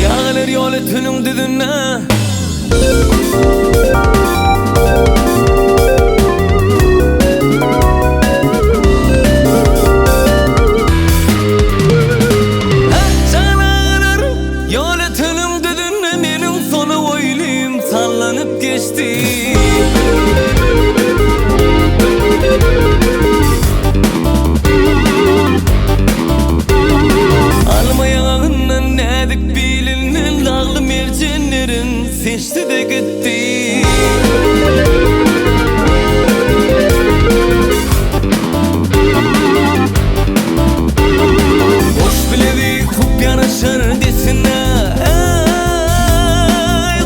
Yağlar yolu tünün düdüne yolu tünün düdüne menin sonu oyluyum sallanıp geçti. Almayağından nedik bilinin dağlı mercenlerin seçti de gitti. Hoş biledi kup yanaşır desine,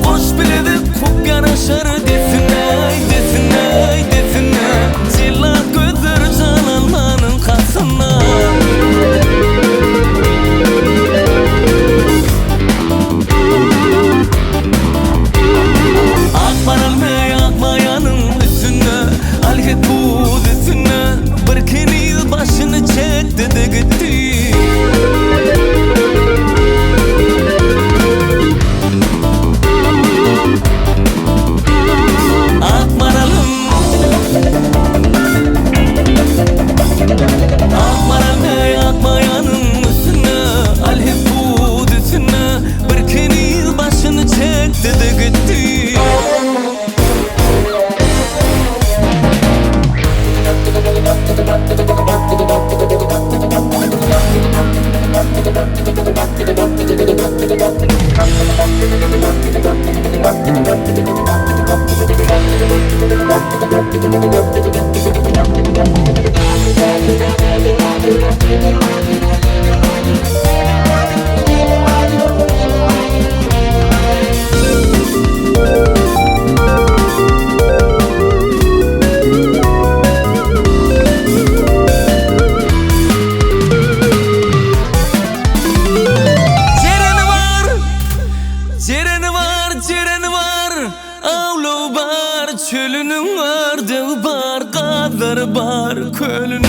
hoş biledi kup yanaşır desine, desine, desine. Cilla gözler cananmanın kasına. Başını çekti de gitti. Akmaralım, akmaral ne akmayanın üstüne, al hep bu üstüne. Bir kere başını çekti de gitti. Cereni var, avlu var, çölünün var, dev var, kadar var, kölünün.